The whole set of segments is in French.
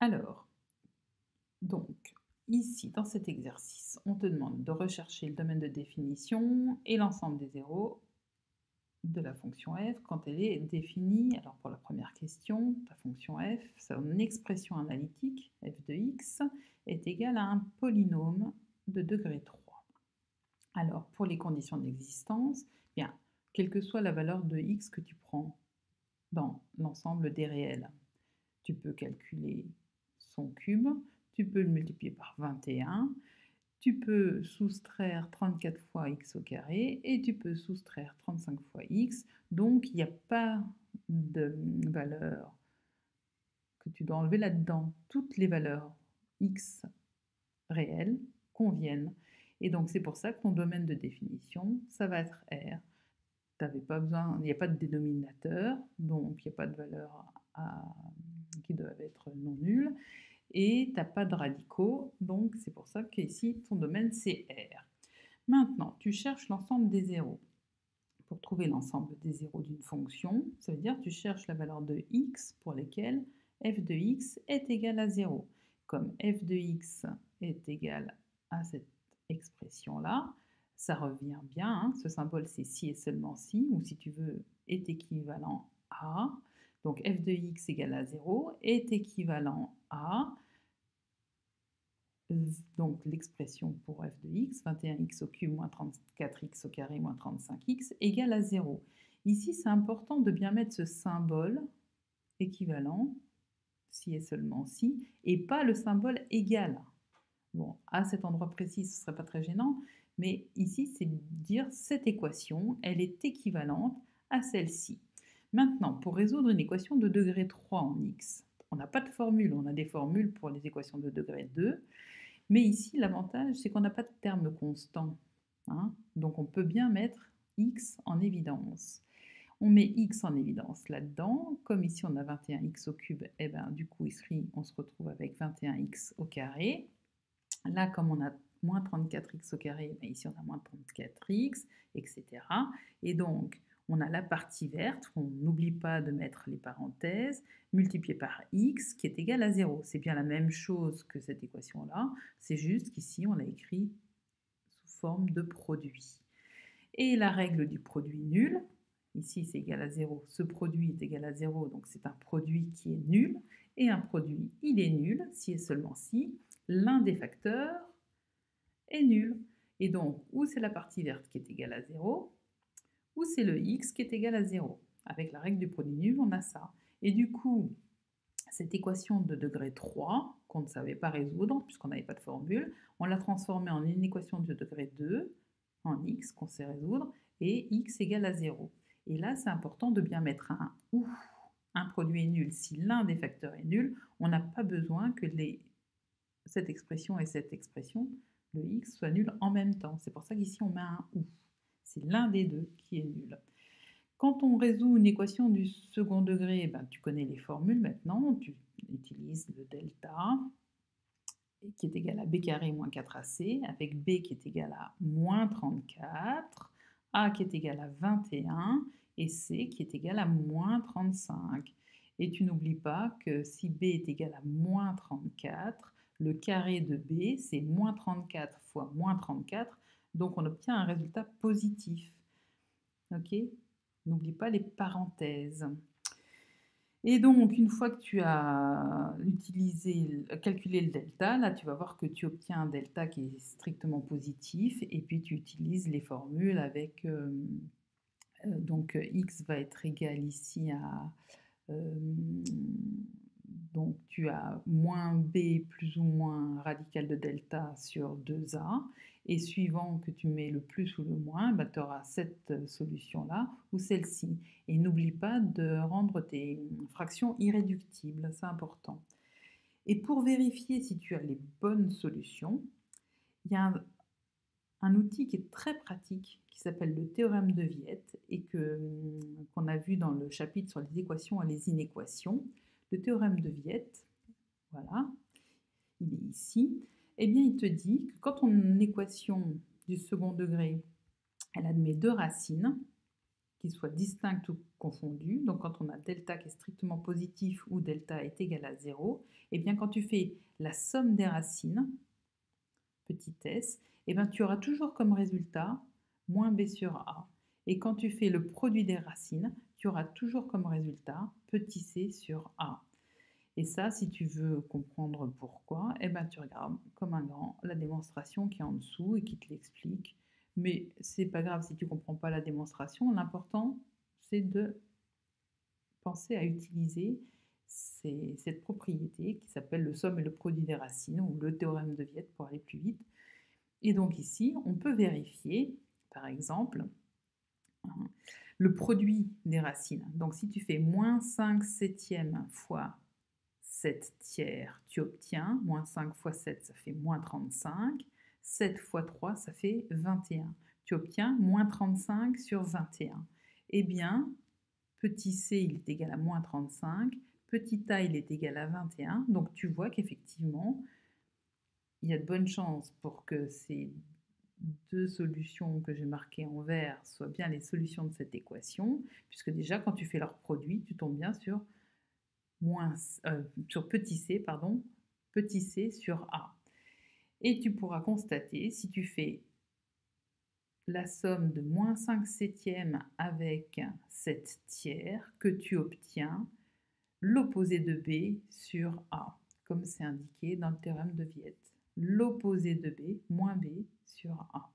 Alors, donc, ici, dans cet exercice, on te demande de rechercher le domaine de définition et l'ensemble des zéros de la fonction f quand elle est définie. Alors, pour la première question, ta fonction f, son expression analytique, f de x, est égale à un polynôme de degré 3. Alors, pour les conditions d'existence, bien, quelle que soit la valeur de x que tu prends dans l'ensemble des réels, tu peux calculer son cube, tu peux le multiplier par 21, tu peux soustraire 34 fois x au carré et tu peux soustraire 35 fois x. Donc, il n'y a pas de valeur que tu dois enlever là-dedans. Toutes les valeurs x réelles conviennent. Et donc, c'est pour ça que ton domaine de définition, ça va être R. T'avais pas besoin, il n'y a pas de dénominateur, donc il n'y a pas de valeur qui doivent être non nulles, et tu n'as pas de radicaux, donc c'est pour ça qu'ici, ton domaine, c'est R. Maintenant, tu cherches l'ensemble des zéros. Pour trouver l'ensemble des zéros d'une fonction, ça veut dire que tu cherches la valeur de x pour lesquelles f de x est égal à 0. Comme f de x est égal à cette expression-là, ça revient bien, hein, ce symbole c'est si et seulement si, ou si tu veux, est équivalent à. Donc f de x égale à 0 est équivalent à, donc l'expression pour f de x, 21x au cube moins 34x au carré moins 35x égale à 0. Ici, c'est important de bien mettre ce symbole équivalent, si et seulement si, et pas le symbole égal. Bon, à cet endroit précis, ce ne serait pas très gênant, mais ici, c'est dire cette équation, elle est équivalente à celle-ci. Maintenant, pour résoudre une équation de degré 3 en x, on n'a pas de formule, on a des formules pour les équations de degré 2, mais ici, l'avantage, c'est qu'on n'a pas de terme constant, hein, donc on peut bien mettre x en évidence. On met x en évidence là-dedans. Comme ici, on a 21x au cube, et bien du coup, ici, on se retrouve avec 21x au carré. Là, comme on a moins 34x au carré, ben ici, on a moins 34x, etc. Et donc, on a la partie verte, on n'oublie pas de mettre les parenthèses, multiplié par x, qui est égal à 0. C'est bien la même chose que cette équation-là, c'est juste qu'ici, on l'a écrit sous forme de produit. Et la règle du produit nul, ici c'est égal à 0, ce produit est égal à 0, donc c'est un produit qui est nul, et un produit, il est nul, si et seulement si, l'un des facteurs est nul. Et donc, ou c'est la partie verte qui est égale à 0, ou c'est le x qui est égal à 0. Avec la règle du produit nul, on a ça. Et du coup, cette équation de degré 3, qu'on ne savait pas résoudre, puisqu'on n'avait pas de formule, on l'a transformée en une équation de degré 2, en x, qu'on sait résoudre, et x égale à 0. Et là, c'est important de bien mettre un ou. Un produit est nul si l'un des facteurs est nul. On n'a pas besoin que cette expression et cette expression, le x, soient nuls en même temps. C'est pour ça qu'ici, on met un ou. C'est l'un des deux qui est nul. Quand on résout une équation du second degré, ben, tu connais les formules maintenant, tu utilises le delta qui est égal à b carré moins 4ac, avec b qui est égal à moins 34, a qui est égal à 21 et c qui est égal à moins 35. Et tu n'oublies pas que si b est égal à moins 34, le carré de b, c'est moins 34 fois moins 34, donc on obtient un résultat positif. Ok? N'oublie pas les parenthèses. Et donc, une fois que tu as calculé le delta, là, tu vas voir que tu obtiens un delta qui est strictement positif, et puis tu utilises les formules avec, donc x va être égal ici à, donc tu as moins b plus ou moins radical de delta sur 2a, et suivant que tu mets le plus ou le moins, bah, tu auras cette solution-là ou celle-ci. Et n'oublie pas de rendre tes fractions irréductibles, c'est important. Et pour vérifier si tu as les bonnes solutions, il y a un outil qui est très pratique qui s'appelle le théorème de Viette et qu'on a vu dans le chapitre sur les équations et les inéquations. Le théorème de Viette, voilà, il est ici. Eh bien, il te dit que quand ton équation du second degré, elle admet deux racines, qui soient distinctes ou confondues. Donc quand on a delta qui est strictement positif ou delta est égal à 0, et bien quand tu fais la somme des racines, petit s, et bien tu auras toujours comme résultat moins b sur a. Et quand tu fais le produit des racines, tu auras toujours comme résultat petit c sur a. Et ça, si tu veux comprendre pourquoi, eh ben, tu regardes comme un grand la démonstration qui est en dessous et qui te l'explique. Mais c'est pas grave si tu ne comprends pas la démonstration. L'important, c'est de penser à utiliser cette propriété qui s'appelle le somme et le produit des racines ou le théorème de Viette pour aller plus vite. Et donc ici, on peut vérifier, par exemple, hein, le produit des racines. Donc si tu fais moins 5 septièmes fois 7 tiers, tu obtiens, moins 5 fois 7, ça fait moins 35, 7 fois 3, ça fait 21. Tu obtiens moins 35 sur 21. Eh bien, petit c, il est égal à moins 35, petit a, il est égal à 21. Donc tu vois qu'effectivement, il y a de bonnes chances pour que ces deux solutions que j'ai marquées en vert soient bien les solutions de cette équation, puisque déjà, quand tu fais leur produit, tu tombes bien sur sur petit c, pardon, petit c sur a. Et tu pourras constater, si tu fais la somme de moins 5 septièmes avec 7 tiers, que tu obtiens l'opposé de b sur a, comme c'est indiqué dans le théorème de Viette. L'opposé de b, moins b sur a.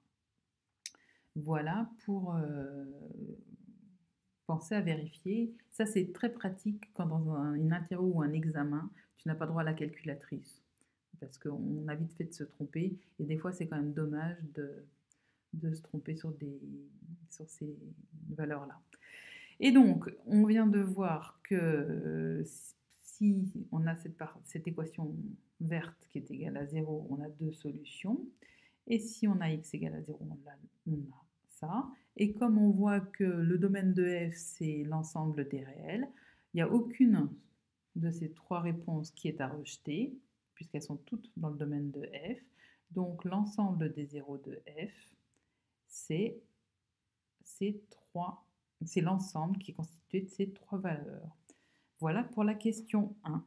Voilà pour penser à vérifier. Ça, c'est très pratique quand dans une interro ou un examen, tu n'as pas droit à la calculatrice. Parce qu'on a vite fait de se tromper. Et des fois, c'est quand même dommage de se tromper sur ces valeurs-là. Et donc, on vient de voir que si on a cette équation verte qui est égale à 0, on a deux solutions. Et si on a x égale à 0, on a ça. Et comme on voit que le domaine de f, c'est l'ensemble des réels, il n'y a aucune de ces trois réponses qui est à rejeter, puisqu'elles sont toutes dans le domaine de f. Donc l'ensemble des zéros de f, c'est l'ensemble qui est constitué de ces trois valeurs. Voilà pour la question 1.